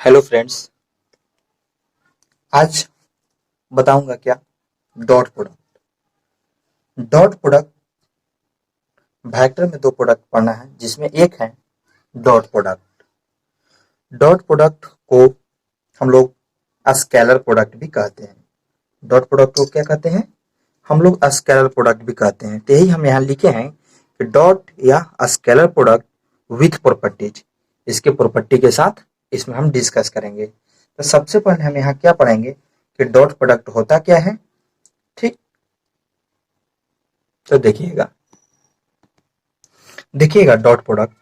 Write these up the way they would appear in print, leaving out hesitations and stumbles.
Hello friends. आज बताऊंगा क्या dot product. Dot product vector में दो प्रोडक्ट पढ़ना है जिसमें एक है डॉट प्रोडक्ट। डॉट प्रोडक्ट को हम लोग स्केलर प्रोडक्ट भी कहते हैं। डॉट प्रोडक्ट को क्या कहते हैं? हम लोग स्केलर प्रोडक्ट भी कहते हैं। तो यही हम यहाँ लिखे हैं कि डॉट या स्केलर प्रोडक्ट विथ प्रॉपर्टीज। इसके प्रॉपर्टी के साथ इसमें हम डिस्कस करेंगे। तो सबसे पहले हम यहाँ क्या पढ़ेंगे कि डॉट प्रोडक्ट होता क्या है। ठीक, तो देखिएगा डॉट प्रोडक्ट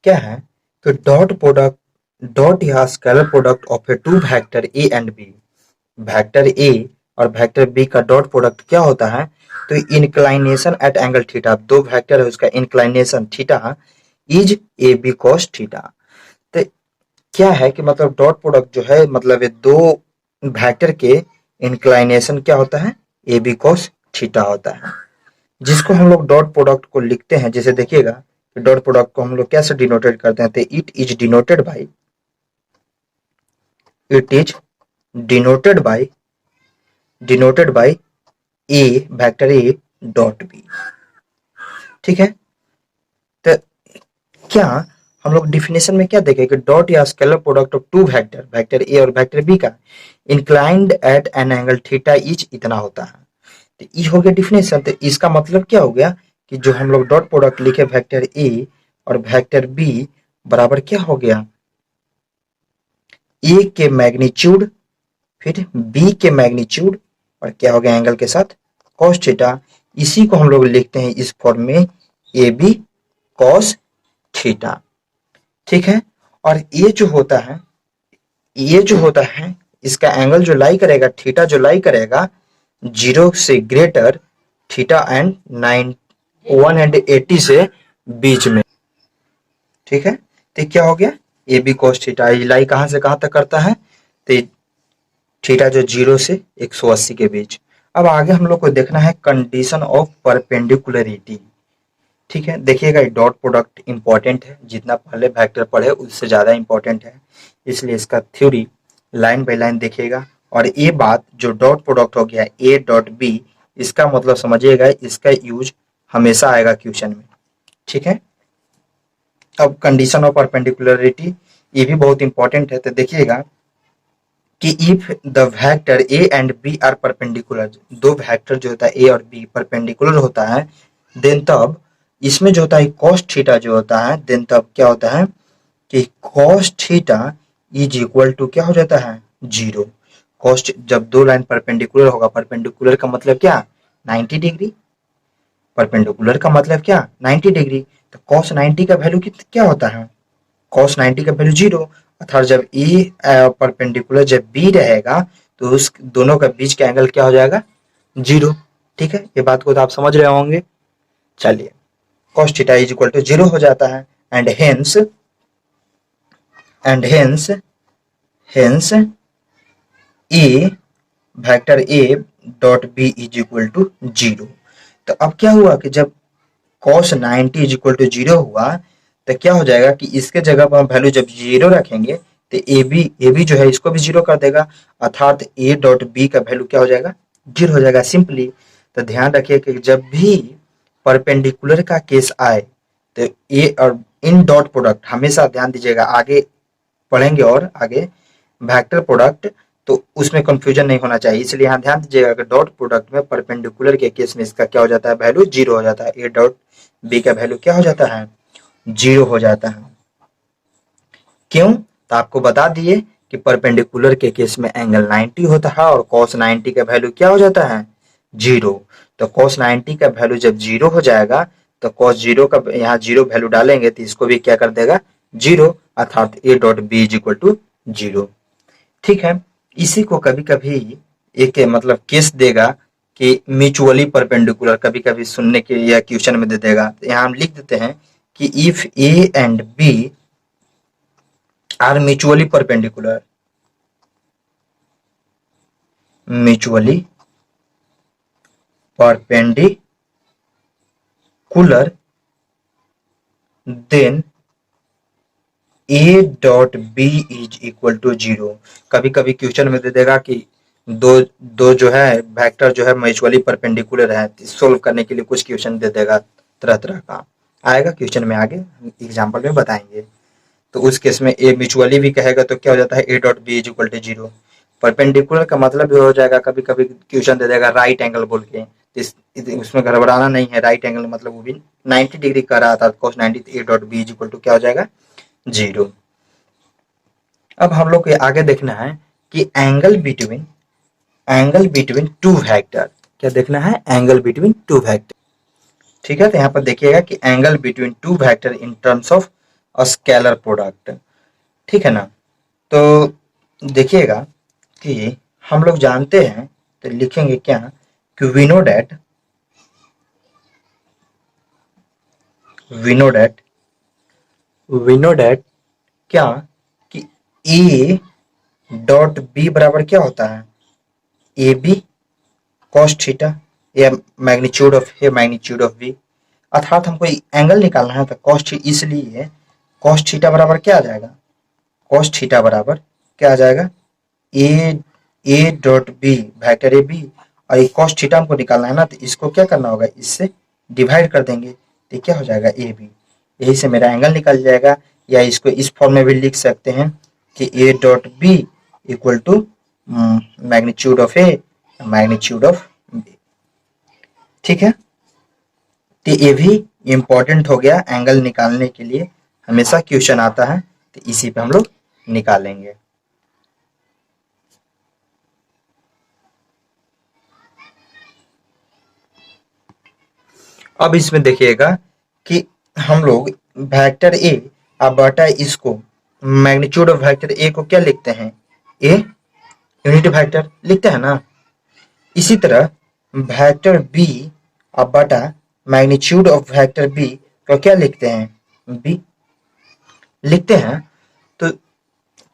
क्या है। तो डॉट प्रोडक्ट, डॉट या scalar product of A two vector A and B. Vector A और वेक्टर बी का डॉट प्रोडक्ट क्या होता है? तो इंक्लाइनेशन एट एंगल थीटा, दो वेक्टर है उसका inclination theta is A B cos theta. तो क्या है कि मतलब डॉट प्रोडक्ट जो है मतलब ये दो वेक्टर के इंक्लाइनेशन क्या होता है? ए बी कॉस थीटा होता है, जिसको हम लोग डॉट प्रोडक्ट को लिखते हैं। जैसे देखिएगा कि डॉट प्रोडक्ट को हम लोग कैसे डिनोटेड करते हैं। तो it is denoted by A vector A dot B. ठीक है। तो क्या हम लोग डिफिनेशन में क्या देखें कि डॉट या scalar product of two vector, vector A और वेक्टर बी का inclined at an angle theta is इतना होता है। तो ये हो गया डिफिनेशन। तो इसका मतलब क्या हो गया कि जो हम लोग डॉट प्रोडक्ट लिखे वेक्टर ए और वेक्टर बी बराबर क्या हो गया? ए के मैग्नीट्यूड फिर बी के मैग्नीट्यूड और क्या हो गया एंगल के साथ कॉस थीटा। इसी को हम लोग लिखते हैं इस फॉर्म में ए बी कॉस थीटा। ठीक है। और ये जो होता है इसका एंगल जो लाई करेगा, थीटा जो लाई करेगा 0 से ग्रेटर थीटा एंड 180 से बीच में। ठीक है। तो क्या हो गया? ए बी कॉस थीटा लाई कहां से कहां तक करता है? तो थीटा जो 0 से 180 के बीच। अब आगे हम लोग को देखना है कंडीशन ऑफ परपेंडिकुलरिटी। ठीक है। देखिएगा डॉट प्रोडक्ट इंपॉर्टेंट है, जितना पहले वेक्टर पढ़े उससे ज्यादा इंपॉर्टेंट है, इसलिए इसका थ्योरी लाइन बाय लाइन देखिएगा। और ये बात जो डॉट प्रोडक्ट हो गया ए डॉट बी, इसका मतलब समझिएगा, इसका यूज हमेशा आएगा क्वेश्चन में। ठीक है। अब कंडीशन ऑफ परपेंडिकुलरिटी ये भी बहुत इंपॉर्टेंट है। तो देखिएगा कि if the vector A and B are perpendicular, दो वेक्टर जो होता है ए और बी परपेंडिकुलर होता है, देन तब इसमें जो होता है कॉस थीटा जो होता है, देन तब क्या होता है कि cos theta is equal to क्या हो जाता है? 0। कॉस जब दो लाइन परपेंडिकुलर होगा, परपेंडिकुलर का मतलब क्या? 90 डिग्री। परपेंडिकुलर का मतलब क्या? 90 डिग्री। तो कॉस 90 का वैल्यू क्या होता है? कॉस 90 का वैल्यू 0। अर्थात जब ए परपेंडिकुलर जब बी रहेगा तो उस दोनों का बीच का एंगल क्या हो जाएगा? 0। ठीक है। ये बात को तो आप समझ रहे होंगे। चलिए, cos theta is equal to 0 हो जाता है and hence A vector A dot B is equal to 0। तो अब क्या हुआ कि जब cos 90 इज इक्वल टू 0 हुआ तो क्या हो जाएगा कि इसके जगह पर हम वैल्यू जब 0 रखेंगे तो ए बी जो है इसको भी 0 कर देगा, अर्थात ए डॉट बी का वैल्यू क्या हो जाएगा? 0 हो जाएगा सिंपली। तो ध्यान रखिए कि जब भी परपेंडिकुलर का केस आए तो ए और इन डॉट प्रोडक्ट हमेशा ध्यान दीजिएगा, आगे पढ़ेंगे और आगे वेक्टर प्रोडक्ट, तो उसमें कंफ्यूजन नहीं होना चाहिए, इसलिए यहाँ ध्यान दीजिएगा कि डॉट प्रोडक्ट में परपेंडिकुलर के केस में इसका क्या हो जाता है? वैल्यू 0 हो जाता है। ए डॉट बी का वैल्यू क्या हो जाता है? 0 हो जाता है। क्यों? तो आपको बता दिए कि परपेंडिकुलर के केस में एंगल 90 होता है और cos 90 का वैल्यू क्या हो जाता है? 0। तो cos 90 का वैल्यू जब 0 हो जाएगा तो cos 0 का यहाँ 0 वैल्यू डालेंगे तो इसको भी क्या कर देगा? 0, अर्थात A dot B is equal to 0। ठीक है। इसी को कभी कभी एक मतलब केस देगा कि म्यूचुअली परपेंडिकुलर, कभी कभी सुनने के या क्वेश्चन में दे देगा। तो यहाँ हम लिख देते हैं कि if A and B are mutually perpendicular, mutually perpendicular, then A dot B is equal to 0। कभी कभी क्वेश्चन में दे देगा कि दो दो जो है वेक्टर जो है म्यूचुअली परपेंडिकुलर है, सोल्व करने के लिए कुछ क्वेश्चन दे देगा, तरह तरह का आएगा क्वेश्चन में, आगे एग्जाम्पल में बताएंगे। तो उस केस में ए म्यूचुअली भी कहेगा तो क्या हो जाता है, A dot B is equal to 0। Perpendicular का मतलब भी हो जाएगा, कभी कभी क्वेश्चन दे देगा राइट एंगल बोल के, उसमें गड़बड़ाना नहीं है, राइट एंगल मतलब वो भी 90 डिग्री कर रहा था, cos 90, A dot B is equal to क्या हो जाएगा, 0। अब हम लोग को आगे देखना है कि एंगल बिटवीन टू वेक्टर, क्या देखना है, एंगल बिटवीन टू वेक्टर। ठीक है, तो यहाँ पर देखिएगा कि angle between two vector in terms of a scalar product. ठीक है ना, तो देखिएगा कि हम लोग जानते हैं, तो लिखेंगे क्या कि वी नो दैट क्या कि ए डॉट बी बराबर क्या होता है, ए बी कॉस थीटा या मैग्नीट्यूड ऑफ बी। अर्थात हमको एंगल निकालना है, तो कॉस, इसलिए कॉस थीटा बराबर क्या आ जाएगा, कॉस थीटा बराबर क्या आ जाएगा, A dot B vector A B, और ये कॉस थीटा हमको निकालना है ना, तो इसको क्या करना होगा, इससे डिवाइड कर देंगे, तो क्या हो जाएगा ए बी। यही से मेरा एंगल निकल जाएगा, या इसको इस फॉर्म में भी लिख सकते हैं कि A dot B equal to magnitude of A magnitude of B. ठीक है, तो ये भी इंपॉर्टेंट हो गया, एंगल निकालने के लिए हमेशा क्वेश्चन आता है, तो इसी पे हम लोग निकालेंगे। अब इसमें देखिएगा कि हम लोग वेक्टर ए अब बटा इसको मैग्नीट्यूड ऑफ वेक्टर ए को क्या लिखते हैं, ए यूनिट वेक्टर लिखते हैं ना। इसी तरह वेक्टर बी अब बटा मैग्नीट्यूड ऑफ वेक्टर बी को क्या लिखते हैं, बी लिखते हैं। तो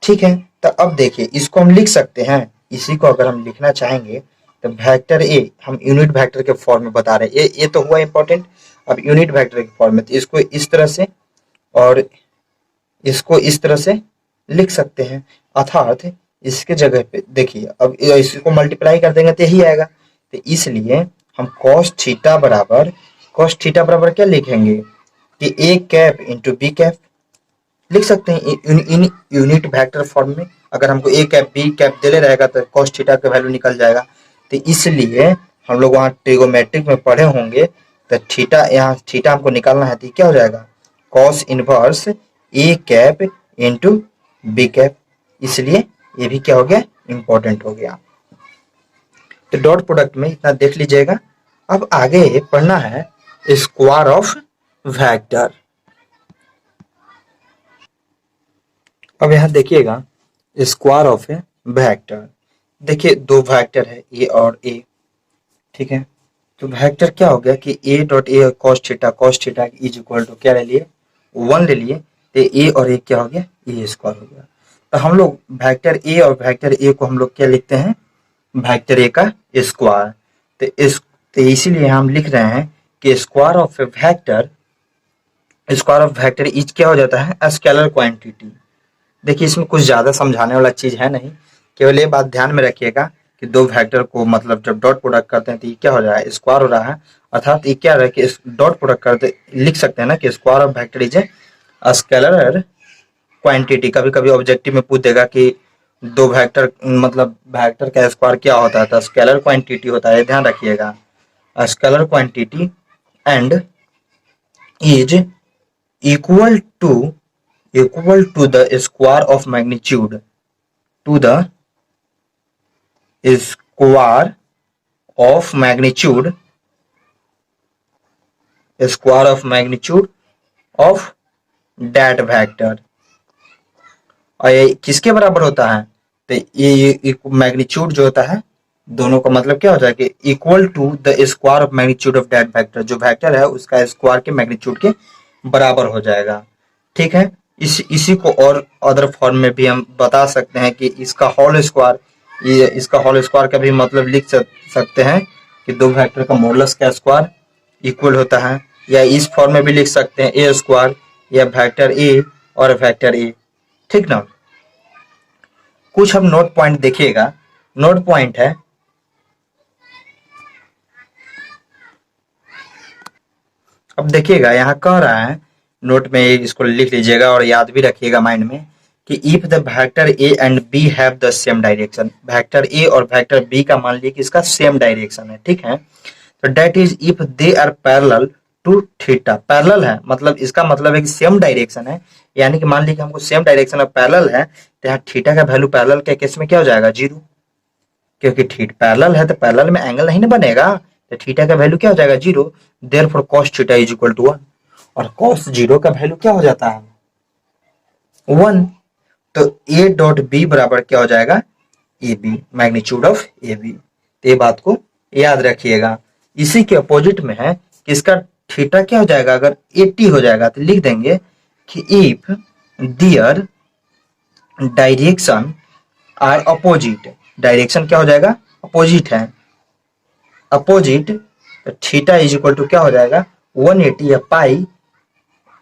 ठीक है, तो अब देखिए इसको हम लिख सकते हैं, इसी को अगर हम लिखना चाहेंगे तो वेक्टर ए हम यूनिट वेक्टर के फॉर्म में बता रहे हैं, ये तो हुआ इंपॉर्टेंट। अब यूनिट वेक्टर के फॉर्म में, तो इसको इस तरह से और इसको इस तरह से लिख सकते हैं, अर्थात इसके जगह पे देखिए, अब इसको मल्टीप्लाई कर देंगे तो यही आएगा। तो इसलिए हम cos थीटा बराबर क्या लिखेंगे कि A cap into B cap लिख सकते हैं इन यूनिट वेक्टर फॉर्म में। अगर हमको ए कैप बी कैप देले रहेगा तो cos थीटा का वैल्यू निकल जाएगा। तो इसलिए हम लोग वहाँ ट्रिगोमेट्रिक में पढ़े होंगे, तो थीटा, यहाँ थीटा हमको निकालना है, तो क्या हो जाएगा, cos inverse A cap into B cap. इसलिए ये भी क्या हो गया, इंपॉर्टेंट हो गया। तो डॉट प्रोडक्ट में इतना देख लीजिएगा। अब आगे पढ़ना है स्क्वायर ऑफ वेक्टर। अब यहाँ देखिएगा स्क्वायर ऑफ ए वेक्टर। देखिए दो वेक्टर है ए और ए, ठीक है। तो वेक्टर क्या हो गया कि A dot A cos theta is equal to क्या ले लिए, 1 ले लिए, तो ए और ए क्या हो गया, ए स्क्वायर हो गया। तो हम लोग वेक्टर ए और वेक्टर ए को हम लोग क्या लिखते हैं, वेक्टर ए का स्क्वायर। तो इसीलिए हम लिख रहे हैं कि स्क्वायर ऑफ वेक्टर इज क्या हो जाता है, स्केलर क्वांटिटी। देखिए इसमें कुछ ज्यादा समझाने वाला चीज है नहीं, केवल ये बात ध्यान में रखिएगा कि दो वेक्टर को मतलब जब डॉट प्रोडक्ट करते हैं तो ये क्या हो रहा है, स्क्वायर हो रहा है। अर्थात ये क्या रहा है कि डॉट प्रोडक्ट करते लिख सकते हैं ना कि square of vector is a scalar quantity. कभी कभी ऑब्जेक्टिव में पूछ देगा कि दो वेक्टर मतलब वेक्टर का स्क्वायर क्या होता है, तो स्केलर क्वांटिटी होता है, ध्यान रखिएगा। Scalar quantity and is equal to the square of magnitude to the square of magnitude of that vector। और ये किसके बराबर होता है, तो ये मैग्नीट्यूड जो होता है दोनों का मतलब क्या होता है कि equal to the square of magnitude of that vector, जो वेक्टर है उसका स्क्वायर के मैग्नीट्यूड के बराबर हो जाएगा। ठीक है, इसी को और अदर फॉर्म में भी हम बता सकते हैं कि इसका होल स्क्वायर, ये इसका होल स्क्वायर का भी मतलब लिख सकते हैं कि दो वेक्टर का मॉडुलस का स्क्वायर इक्वल होता है, या इस फॉर्म में भी लिख सकते हैं ए स्क्वायर या वेक्टर ए और वेक्टर ए ठीक ना। कुछ हम नोट पॉइंट देखिएगा, नोट पॉइंट है अब देखिएगा यहाँ कह रहा है, नोट में इसको लिख लीजिएगा और याद भी रखिएगा माइंड में कि if the vector A and B have the same direction, vector A और वेक्टर बी का मान लीजिए कि इसका सेम डायरेक्शन है, ठीक है। तो that is if they are parallel to theta, parallel है मतलब इसका मतलब है कि सेम डायरेक्शन है, यानी कि मान लीजिए कि हमको सेम डायरेक्शन और पैरेलल है, तो यहाँ थीटा का वैल्यू पैरेलल के केस में क्या हो जाएगा, जीरो, क्योंकि थीटा पैरेलल है तो पैरेलल में एंगल नहीं ना बनेगा, तो थीटा का वैल्यू क्या हो जाएगा, zero. Therefore cos theta is equal to 1, और cos जीरो का वैल्यू क्या हो जाता है, 1। तो ए डॉट बी बराबर क्या हो जाएगा, A B, magnitude of A B. तो ये बात को याद रखिएगा। इसी के अपोजिट में है कि इसका थीटा क्या हो जाएगा, अगर 80 हो जाएगा तो लिख देंगे कि if their direction are opposite, direction क्या हो जाएगा, अपोजिट है, अपोजिट, तो थीटा इज इक्वल टू क्या हो जाएगा, 180 या पाई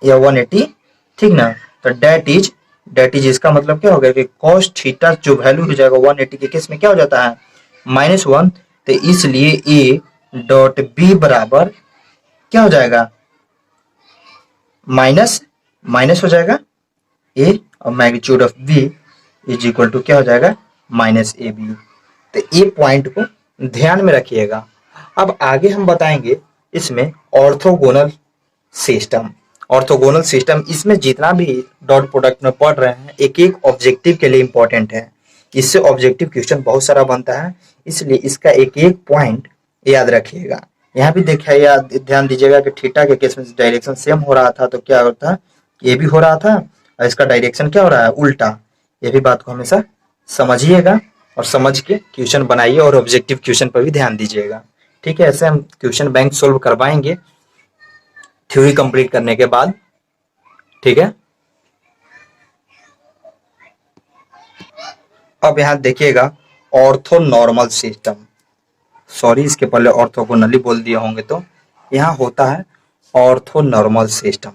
या 180, ठीक ना। तो डेट इज इसका मतलब क्या हो गया कि cos थीटा जो वैल्यू हो जाएगा 180 के केस में क्या हो जाता है, -1। तो इसलिए ए डॉट बी बराबर क्या हो जाएगा, माइनस माइनस हो जाएगा ए, और magnitude of B is equal to क्या हो जाएगा, माइनस ए बी। तो ये पॉइंट को ध्यान में रखिएगा। अब आगे हम बताएंगे इसमें ऑर्थोगोनल सिस्टम। ऑर्थोगोनल सिस्टम इसमें जितना भी डॉट प्रोडक्ट में पढ़ रहे हैं एक एक ऑब्जेक्टिव के लिए इंपॉर्टेंट है, इससे ऑब्जेक्टिव क्वेश्चन बहुत सारा बनता है, इसलिए इसका एक एक पॉइंट याद रखिएगा। यहाँ भी देखिए, याद ध्यान दीजिएगा कि थीटा के केस में डायरेक्शन सेम हो रहा था तो क्या होता, ये भी हो रहा था और इसका डायरेक्शन क्या हो रहा है, उल्टा। ये भी बात को हमेशा समझिएगा और समझ के क्वेश्चन बनाइए और ऑब्जेक्टिव क्वेश्चन पर भी ध्यान दीजिएगा, ठीक है। ऐसे हम क्वेश्चन बैंक सोल्व करवाएंगे थ्योरी कंप्लीट करने के बाद, ठीक है। अब यहां देखिएगा ऑर्थोनॉर्मल सिस्टम, सॉरी इसके पहले ऑर्थोगोनली बोल दिए होंगे, तो यहां होता है ऑर्थोनॉर्मल सिस्टम।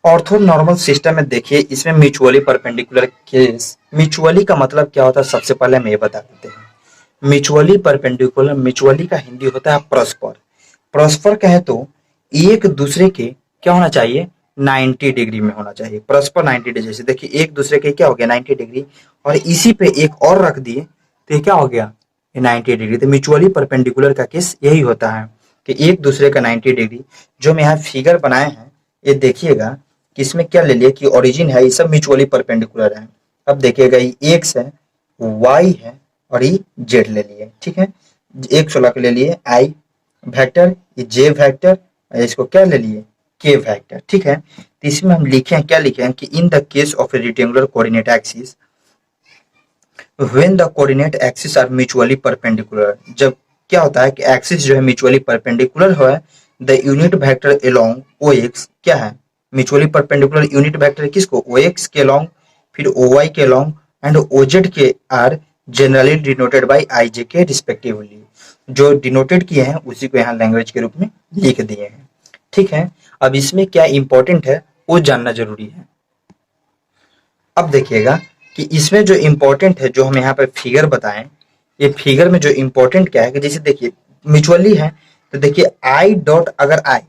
ऑर्थोनॉर्मल सिस्टम में देखिए इसमें म्यूचुअली परपेंडिकुलर केस, म्यूचुअली का मतलब क्या होता है सबसे पहले हम ये बता देते हैं। म्यूचुअली परपेंडिकुलर, म्यूचुअली का हिंदी होता है परस्पर। परस्पर कहे तो एक दूसरे के क्या होना चाहिए, 90 डिग्री में होना चाहिए, परस्पर 90 डिग्री। जैसे देखिए एक दूसरे के क्या हो गया 90 डिग्री, और इसी पे एक और रख दिए तो ये क्या हो गया, ये 90 डिग्री। तो म्यूचुअली परपेंडिकुलर का केस यही होता है कि एक दूसरे का 90 डिग्री। जो हम यहाँ फिगर बनाए हैं ये देखिएगा कि इसमें क्या ले लिया कि ओरिजिन है, ये सब म्यूचुअली परपेंडिकुलर है। अब देखिएगा ये एक्स है, वाई है और ये जेड ले लिए, ठीक है। एक 16 के ले लिए आई वेक्टर, ये जे वेक्टर, इसको क्या ले लिए के वेक्टर, ठीक है। तो इसमें हम लिखे हैं, क्या लिखे हैं कि in the case of a rectangular coordinate axis when the coordinate axis are mutually perpendicular, जब क्या होता है कि एक्सिस जो है म्यूचुअली परपेंडिकुलर है, the unit vector along O X क्या है, म्यूचुअली परपेंडिकुलर यूनिट वेक्टर किसको, ओ एक्स के अलोंग, फिर ओ वाई के अलोंग एंड ओ जेड के are generally denoted by I J K respectively. जो डिनोटेड किए हैं उसी को यहाँ लैंग्वेज के रूप में लिख दिए हैं, ठीक है। अब इसमें क्या इंपॉर्टेंट है वो जानना जरूरी है। अब देखिएगा कि इसमें जो इंपॉर्टेंट है, जो हम यहाँ पे फिगर बताएं, ये फिगर में जो इंपॉर्टेंट क्या है कि जैसे देखिए म्यूचुअली है तो देखिए आई डॉट, अगर आई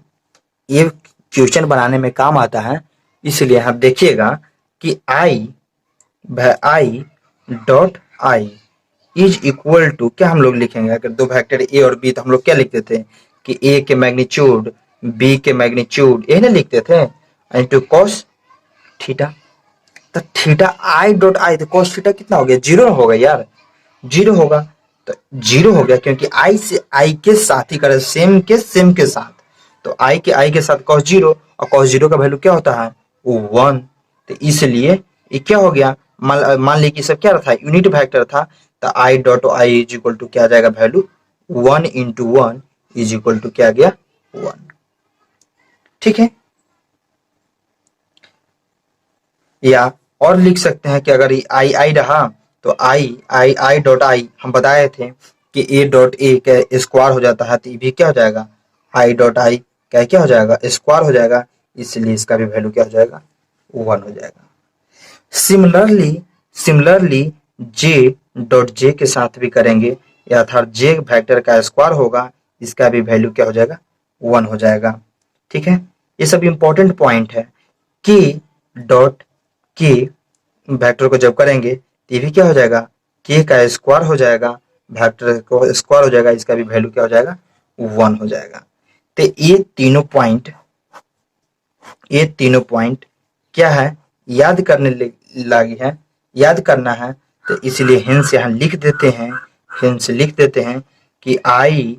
ये क्वेश्चन बनाने में काम आता है, इसलिए आप देखिएगा कि i dot i is equal to क्या हम लोग लिखेंगे, अगर दो वेक्टर ए और बी तो हम लोग क्या लिखते थे कि ए के मैग्नीट्यूड बी के मैग्नीट्यूड ये ना लिखते थे इनटू कॉस थीटा। तो थीटा आई डॉट आई, तो कॉस थीटा कितना हो गया, जीरो होगा यार, जीरो होगा। तो जीरो हो गया क्योंकि आई से आई के साथ ही करे, सेम के साथ, तो आई के साथ कॉस जीरो, और कॉस जीरो का वैल्यू क्या होता है, वो 1। तो इसलिए ये क्या हो गया, मान लीजिए सब क्या था, यूनिट वेक्टर था, तो i dot i is equal to क्या आ जाएगा value 1 into 1 is equal to क्या आ गया 1, ठीक है। या और लिख सकते हैं कि अगर आई आई रहा तो आई डॉट आई हम बताए थे कि ए डॉट ए का स्क्वायर हो जाता है, तो ये भी क्या हो जाएगा आई डॉट आई का क्या हो जाएगा स्क्वायर हो जाएगा, इसलिए इसका भी वैल्यू क्या हो जाएगा 1 हो जाएगा। सिमिलरली जे डॉट जे के साथ भी करेंगे, अर्थात जे वेक्टर का स्क्वायर होगा, इसका भी वैल्यू क्या हो जाएगा, 1 हो जाएगा। ठीक है, ये सब इंपॉर्टेंट पॉइंट है। के डॉट के वेक्टर को जब करेंगे तो ये भी क्या हो जाएगा, के का स्क्वायर हो जाएगा, वेक्टर को स्क्वायर हो जाएगा, इसका भी वैल्यू क्या हो जाएगा, 1 हो जाएगा। तो ये तीनों पॉइंट क्या है, याद करने लगी है, याद करना है। तो इसलिए हिंस यहाँ लिख देते हैं, हिंस लिख देते हैं कि I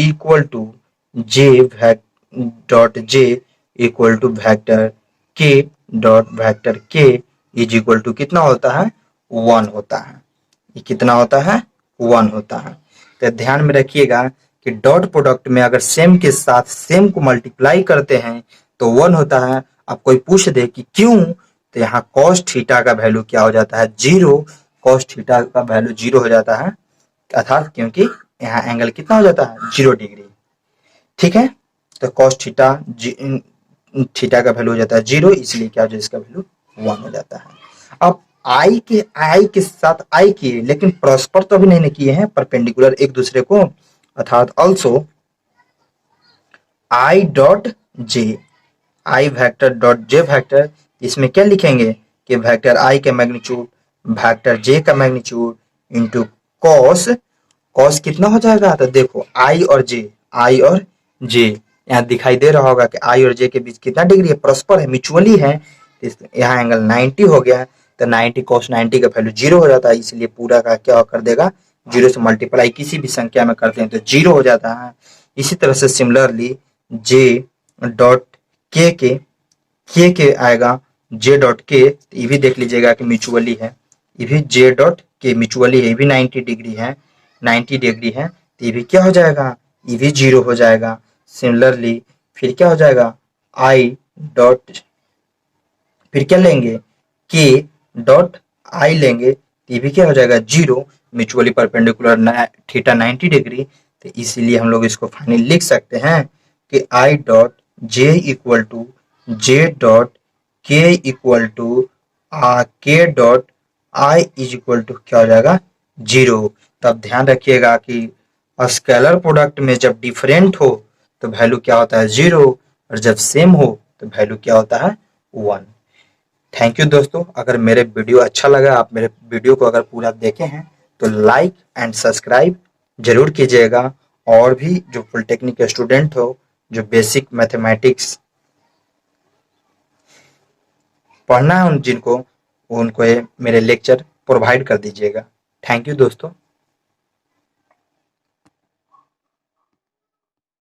equal to j dot j equal to vector k is equal to कितना होता है, 1 होता है। ये कितना होता है, 1 होता है। तो ध्यान में रखिएगा कि डॉट प्रोडक्ट में अगर सेम के साथ सेम को मल्टीप्लाई करते हैं तो 1 होता है। अब कोई पूछ दे कि क्यों, तो यहाँ कॉस थीटा का वैल्यू क्या हो जाता है, 0। कॉस थीटा का वैल्यू 0 हो जाता है, अर्थात क्योंकि यहाँ एंगल कितना हो जाता है, 0 डिग्री। ठीक है, तो कॉस थीटा का वैल्यू हो जाता है 0, इसलिए क्या हो जाता है, इसका वैल्यू 1 हो जाता है। अब आई के साथ आई किए, लेकिन परस्पर तो अभी नहीं किए हैं, परपेंडिकुलर एक दूसरे को, अर्थात also I dot J, I vector dot J vector, इसमें क्या लिखेंगे कि वेक्टर आई का मैग्नीट्यूड वेक्टर जे का मैग्नीट्यूड इंटू कॉस, कॉस कितना हो जाएगा, तो देखो आई और जे यहाँ दिखाई दे रहा होगा कि आई और जे के बीच कितना डिग्री है, परस्पर है, म्यूचुअली है। यहाँ एंगल 90 हो गया, तो 90 cos 90 का वैल्यू 0 हो जाता है, इसलिए पूरा का क्या कर देगा, 0 से मल्टीप्लाई किसी भी संख्या में करते हैं तो 0 हो जाता है। इसी तरह से सिमिलरली जे डॉट के आएगा, जे डॉट के, ये भी देख लीजिएगा कि म्यूचुअली है, ये भी जे डॉट के म्यूचुअली है, ये भी 90 डिग्री है, 90 डिग्री है, तो ये भी क्या हो जाएगा, ये भी 0 हो जाएगा। सिमिलरली फिर क्या हो जाएगा, आई डॉट, फिर क्या लेंगे, के डॉट आई लेंगे, तो ये भी क्या हो जाएगा, 0, म्यूचुअली परपेंडिकुलर थीटा 90 डिग्री, तो इसीलिए हम लोग इसको फाइनली लिख सकते हैं कि i dot j equal to j dot k equal to k dot i is equal to क्या हो जाएगा, 0। तब ध्यान रखिएगा कि स्केलर प्रोडक्ट में जब डिफरेंट हो तो वैल्यू क्या होता है, 0, और जब सेम हो तो वैल्यू क्या होता है, 1। थैंक यू दोस्तों, अगर मेरे वीडियो अच्छा लगा, आप मेरे वीडियो को अगर पूरा देखे हैं तो लाइक एंड सब्सक्राइब जरूर कीजिएगा। और भी जो पॉलिटेक्निक स्टूडेंट हो, जो बेसिक मैथमेटिक्स पढ़ना है जिनको, उनको ये मेरे लेक्चर प्रोवाइड कर दीजिएगा। थैंक यू दोस्तों।